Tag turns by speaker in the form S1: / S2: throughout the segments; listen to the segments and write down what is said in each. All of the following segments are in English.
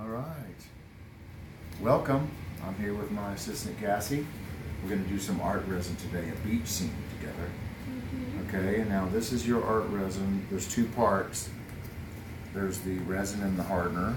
S1: All right. Welcome. I'm here with my assistant Cassie. We're going to do some art resin today, a beach scene together. Okay, and now this is your art resin. There's two parts. There's the resin and the hardener.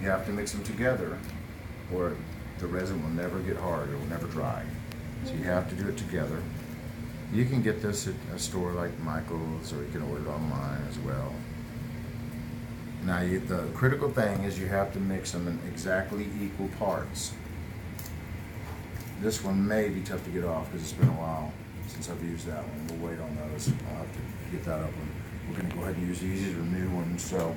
S1: You have to mix them together or the resin will never get hard. It will never dry. So you have to do it together. You can get this at a store like Michael's, or you can order it online as well. Now the critical thing is you have to mix them in exactly equal parts. This one may be tough to get off because it's been a while since I've used that one. We'll wait on those. I'll have to get that up one. We're going to go ahead and use these. These are new ones. So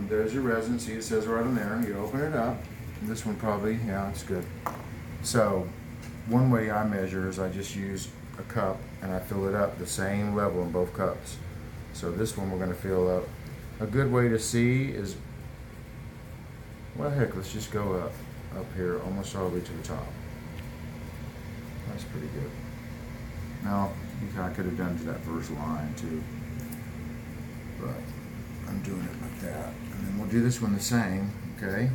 S1: there's your resin. See, it says right on there. You open it up. This one probably, yeah, it's good. So one way I measure is I just use a cup and I fill it up the same level in both cups. So this one we're going to fill up. A good way to see is, well, heck, let's just go up here almost all the way to the top. That's pretty good. Now, I could have done to that first line too, but I'm doing it like that. And then we'll do this one the same, okay?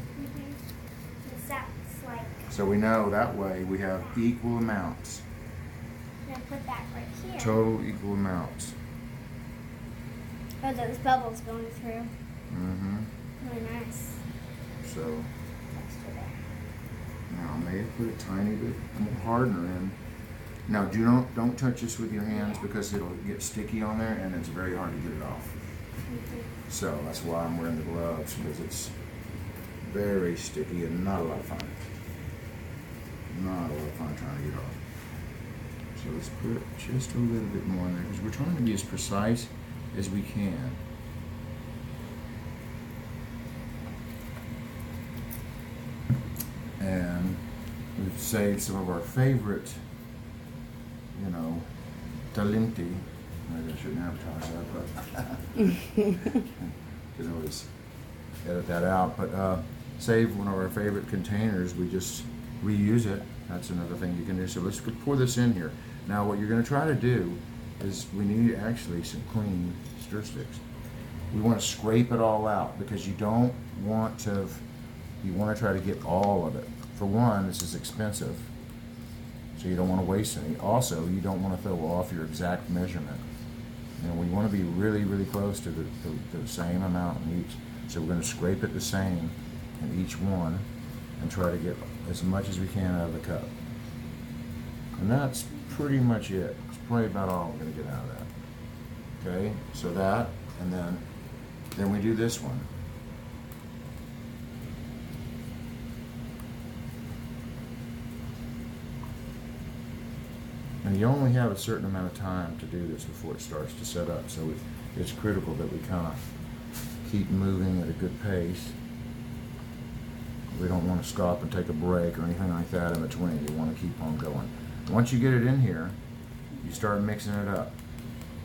S2: That's like...
S1: So we know that way we have equal amounts.
S2: I'm going to put that right here.
S1: Total equal amounts.
S2: Oh, those bubbles going through.
S1: Mm-hmm.
S2: Really nice.
S1: So,
S2: Next to there.
S1: now I may have put a tiny bit more hardener in. Now don't touch this with your hands because it'll get sticky on there and it's very hard to get it off. So that's why I'm wearing the gloves, because it's very sticky and not a lot of fun. Not a lot of fun trying to get off. So let's put just a little bit more in there because we're trying to be as precise as we can. And we've saved some of our favorite, talenti. Maybe I shouldn't advertise that, but could always edit that out. But save one of our favorite containers. We just reuse it. That's another thing you can do. So let's pour this in here. Now what you're going to try to do is we need actually some clean stir sticks. We want to scrape it all out because you don't want to, you want to try to get all of it. For one, this is expensive, so you don't want to waste any. Also, you don't want to throw off your exact measurement. We want to be really, really close to the same amount in each. So we're going to scrape it the same in each one and try to get as much as we can out of the cup. And that's pretty much it. It's probably about all we're going to get out of that. Okay, so that, and then we do this one. And you only have a certain amount of time to do this before it starts to set up, so it's critical that we kind of keep moving at a good pace. We don't want to stop and take a break or anything like that in between. You want to keep on going. Once you get it in here, you start mixing it up.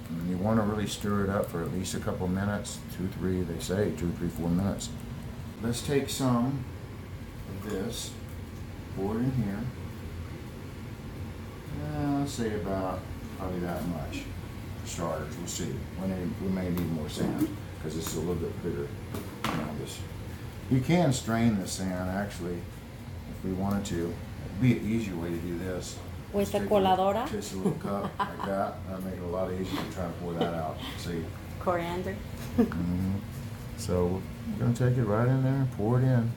S1: And you want to really stir it up for at least a couple of minutes, 2, 3, they say 2, 3, 4 minutes. Let's take some of this, pour it in here. Let's say about probably that much for starters. We'll see. We may need more sand because this is a little bit bigger. You can strain the sand actually if we wanted to. It'd be an easier way to do this.
S3: With a coladora?
S1: Just a little cup like that. That'd make it a lot easier to try to pour that out. See?
S3: Coriander.
S1: Mm-hmm. So we're going to take it right in there and pour it in.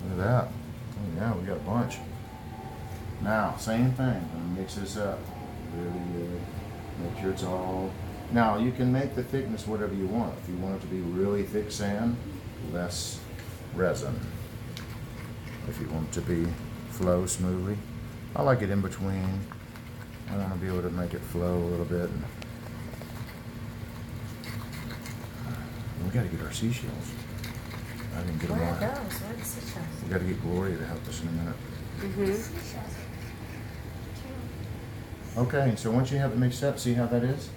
S1: Look at that. Oh yeah, we got a bunch. Now, same thing. I'm going to mix this up. Really make sure it's all... Now, you can make the thickness whatever you want. If you want it to be really thick sand, less resin. If you want it to be flow smoothly. I like it in between. I want to be able to make it flow a little bit. We got to get our seashells. I didn't get them all.
S3: Where are those? Where are the seashells?
S1: We got to get Gloria to help us in a minute. Okay, so once you have it mixed up, see how that is?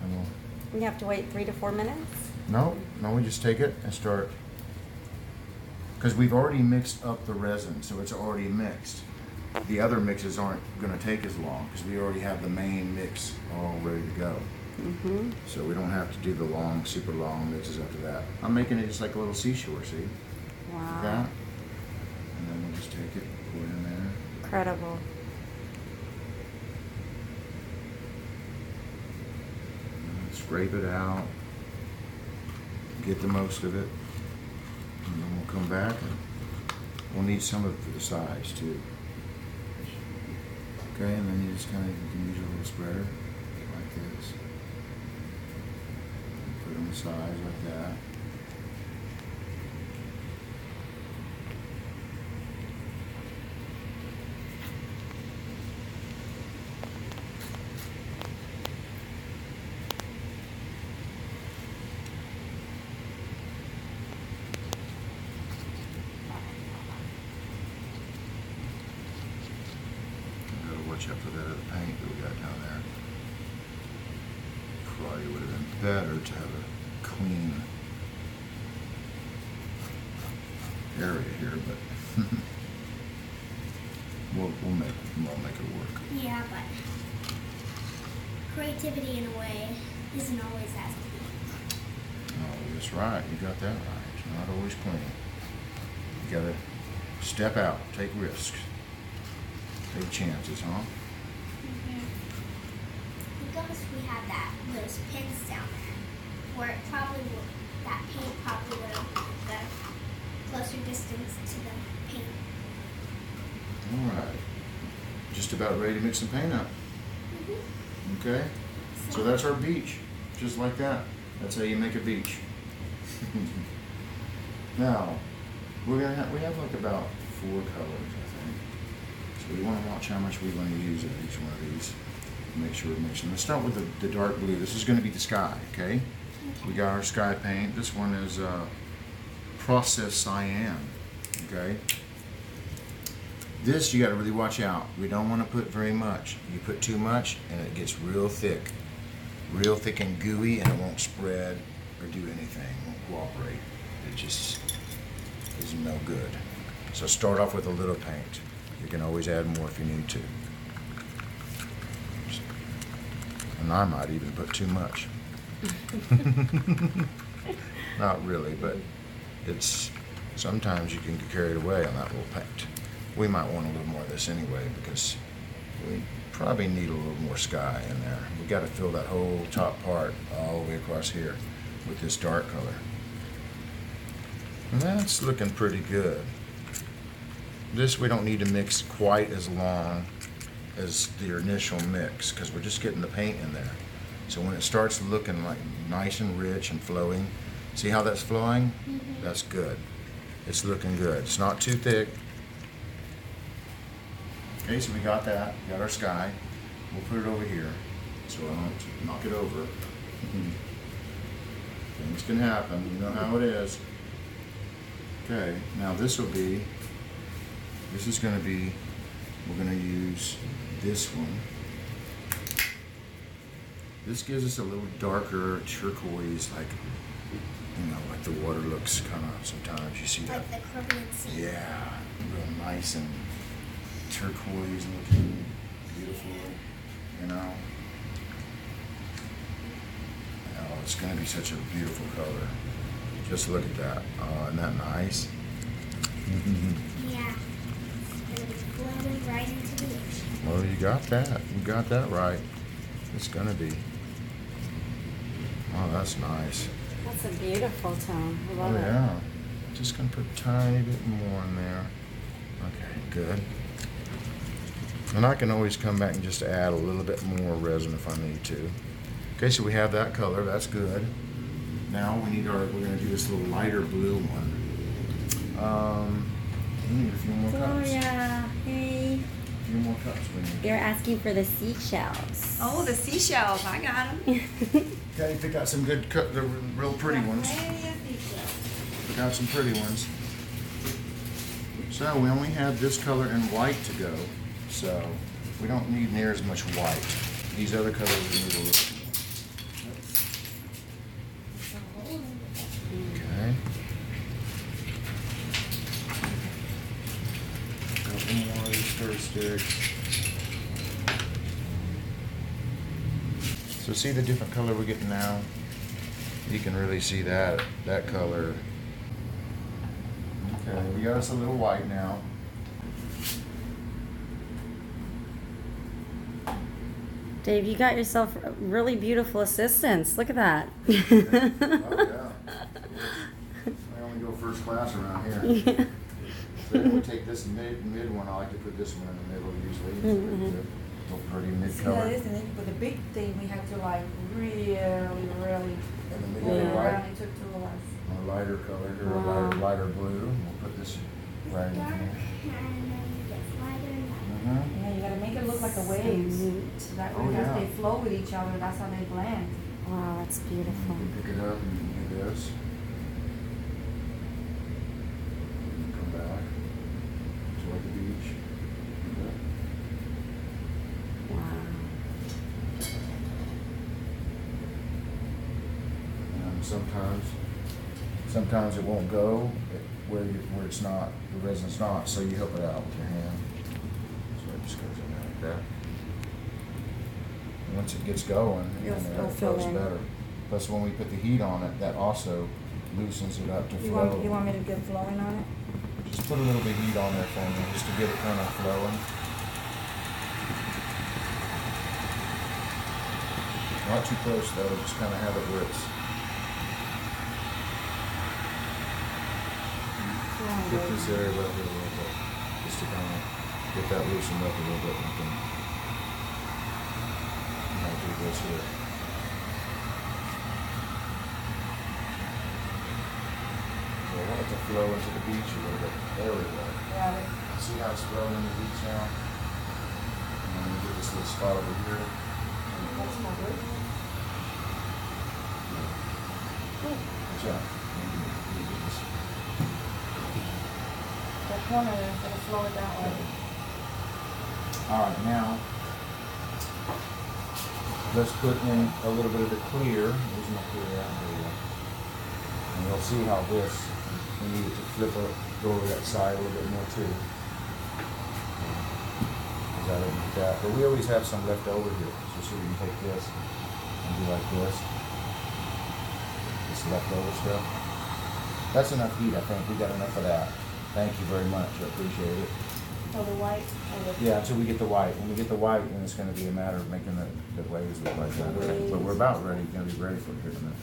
S1: And
S3: You have to wait 3 to 4 minutes?
S1: no, we just take it and start. Because we've already mixed up the resin, so it's already mixed. The other mixes aren't going to take as long because we already have the main mix all ready to go.
S3: Mm-hmm.
S1: So we don't have to do the long, super long mixes after that. I'm making it just like a little seashore, see? Like that.
S3: Wow.
S1: And then we'll just take it, pour it in there.
S3: Incredible.
S1: And scrape it out. Get the most of it. And then we'll come back and we'll need some of it for the sides too. Okay, and then you just kind of, you can use your little spreader like this. Put it on the sides like that. Watch out for that other paint that we got down there. Probably would have been better to have a clean area here, but we'll make it work.
S2: Yeah, but creativity in a way isn't always as clean.
S1: Oh, that's right. You got that right. It's not always clean. You gotta step out, take risks. Take chances, huh?
S2: Because we have those pins down there, where it probably would, that paint probably would have got a closer distance to the paint.
S1: All right. Just about ready to mix some paint up. Okay? So that's our beach. Just like that. That's how you make a beach. Now, we have like about 4 colors, I think. So we want to watch how much we want to use of each one of these. Make sure we're mixing. Let's start with the dark blue. This is going to be the sky, okay? We got our sky paint. This one is processed cyan, okay? This you got to really watch out. We don't want to put very much. You put too much and it gets real thick and gooey, and it won't spread or do anything. It won't cooperate. It just is no good. So start off with a little paint. You can always add more if you need to. And I might even put too much. Not really, but it's sometimes you can get carried away on that little paint. We might want a little more of this anyway because we probably need a little more sky in there. We got to fill that whole top part all the way across here with this dark color. And that's looking pretty good. This we don't need to mix quite as long as the initial mix because we're just getting the paint in there. So when it starts looking like nice and rich and flowing, see how that's flowing? Mm-hmm. That's good. It's looking good. It's not too thick. Okay, so we got that. We got our sky. We'll put it over here so I don't knock it over. Things can happen. You know how it is. Okay, now this is going to be, we're going to use this one. This gives us a little darker turquoise, like, you know, like the water looks kind of, sometimes you see that.
S2: Like the Caribbean Sea.
S1: Yeah, real nice and turquoise looking, beautiful, you know. Oh, it's going to be such a beautiful color. Just look at that. Oh, isn't that nice?
S2: Yeah. It's going to be flowing right into the ocean.
S1: Well, you got that. You got that right. It's going to be. Oh, that's nice.
S3: That's a beautiful tone. I love
S1: Oh,
S3: it.
S1: yeah. Just going to put a tiny bit more in there. Okay, good. And I can always come back and just add a little bit more resin if I need to. Okay, so we have that color. That's good. Now we're going to do this little lighter blue one. We need a few more cups.
S3: Gloria, hey.
S1: A few more cups we need.
S3: They're asking for the seashells.
S4: Oh, the seashells. I got them.
S1: Okay, pick out some good, the real pretty ones. Pick out some pretty ones. So we only have this color and white to go, so we don't need near as much white. These other colors we need a little. Okay. A couple more of these stir sticks. So see the different color we're getting now? You can really see that color. Okay, we got us a little white now.
S3: Dave, you got yourself really beautiful assistants. Look at that.
S1: Oh yeah. I only go first class around here. So then we take this mid one. I like to put this one in the middle usually. It's pretty mid
S4: See,
S1: color.
S4: that is the thing, but the big thing we have to like really
S1: And then we
S4: go
S1: get a
S4: around.
S1: light,
S4: It took two of us.
S1: a lighter color or
S3: Wow.
S1: a lighter blue. We'll put this right in
S2: Dark,
S1: here.
S2: and then it gets lighter and lighter.
S1: Mm-hmm.
S4: Yeah, you gotta make it look like the waves. So that way,
S1: Oh,
S4: as
S1: yeah.
S4: they flow with each other, that's how they blend.
S3: Wow, that's
S1: You
S3: beautiful.
S1: can pick it up and you can do this. Come back. Enjoy the beach. Okay.
S3: Wow.
S1: And sometimes it won't go where it's not, the resin's not, so you help it out with your hand. So it just goes in there like that. And once it gets going,
S4: It'll
S1: it
S4: fill
S1: flows
S4: in.
S1: better. Plus when we put the heat on it, that also loosens it up to
S4: You
S1: flow.
S4: want me to get flowing on it?
S1: Just put a little bit of heat on there for me, just to get it kind of flowing. Not too close though, just kind of have it where it's. Get this area right here a little bit, just to kind of get that loosened up a little bit. We can do this here. So I want it to flow into the beach a little bit. There we go.
S4: Got it.
S1: See how it's flowing in the beach now? And then we get this little spot over here.
S4: That's not good.
S1: Watch out. You get this.
S4: That corner there, gonna flow it that way.
S1: All right, now let's put in a little bit of the clear. There's my clear out here. And you'll see how this, we need it to flip up, go over that side a little bit more too. Because I didn't do that. But we always have some left over here. So we can take this and do like this. This leftover stuff. That's enough heat, I think. We got enough of that. Thank you very much. I appreciate it.
S4: Oh, the white. Oh, the
S1: Yeah, until we get the white. When we get the white, then it's gonna be a matter of making the waves look like that. But we're about ready, gonna be ready for it here in a minute.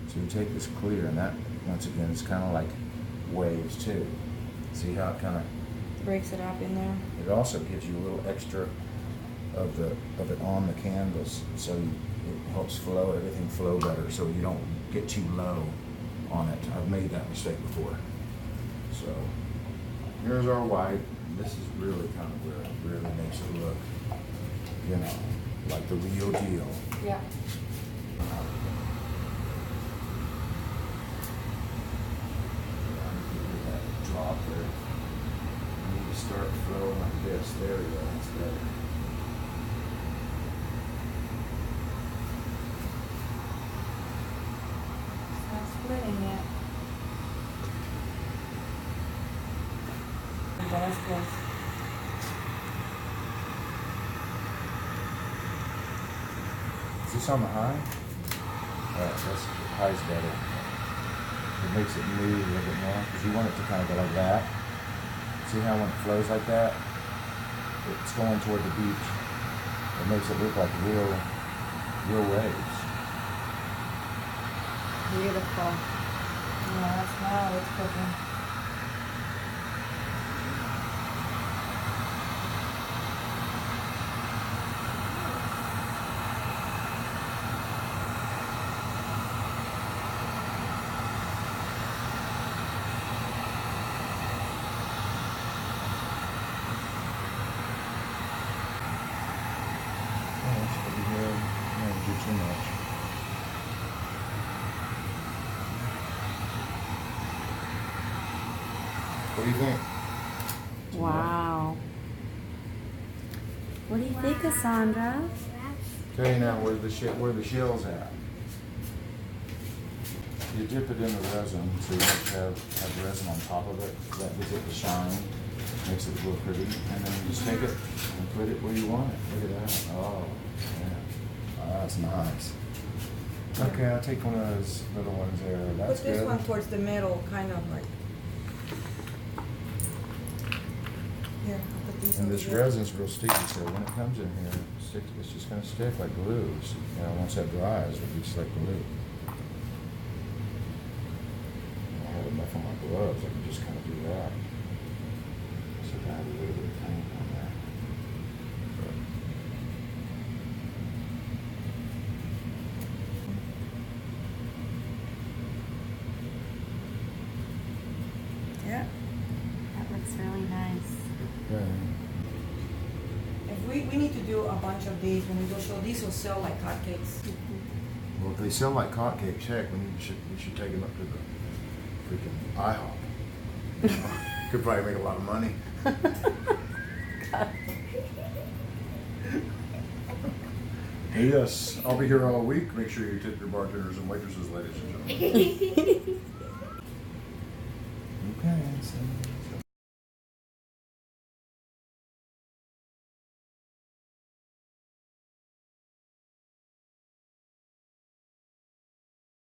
S1: So you take this clear, and that, once again, is kinda like waves too. See how it kinda,
S4: breaks it up in there.
S1: it also gives you a little extra of it on the canvas, so it helps flow, everything flow better, so you don't get too low on it. I've made that mistake before. So, here's our white. This is really kind of where it really makes it look, you know, like the real deal.
S4: Yeah.
S1: That drop there. You need to start flowing like this. There we go. That's better.
S4: It's not splitting yet. That's close.
S1: Is this on the high? That's high's better. It makes it move a little bit more because you want it to kind of go like that. See how when it flows like that, it's going toward the beach. It makes it look like real waves.
S3: Beautiful.
S4: Yeah, that's now it's cooking.
S1: Oh, that's pretty good. I don't do too much. What do you think?
S3: Wow. What do you think, Cassandra?
S1: Tell you now where the shell's at. You dip it in the resin, so you have resin on top of it. That gives it the shine, makes it look pretty. And then you just take it and put it where you want it. Look at that. Oh, yeah. That's nice. Okay, I'll take one of those little ones there. That's
S4: Put this
S1: good.
S4: one towards the middle, kind of like. Here, I'll put these
S1: And
S4: over
S1: this
S4: here.
S1: resin's real sticky, so when it comes in here, it's just gonna stick like glue. So, you know, once that dries, it'll be just like glue. I have enough on my gloves, I can just kind of do that. So I have a little bit of paint on there. But
S4: Yeah.
S3: That looks really nice.
S1: okay.
S4: If we need to do a bunch of these when we go show. These will sell like hotcakes.
S1: Well, if they sell like hotcakes, heck, we should take them up to the freaking IHOP. Could probably make a lot of money. Yes, I'll be here all week. Make sure you tip your bartenders and waitresses, ladies and gentlemen.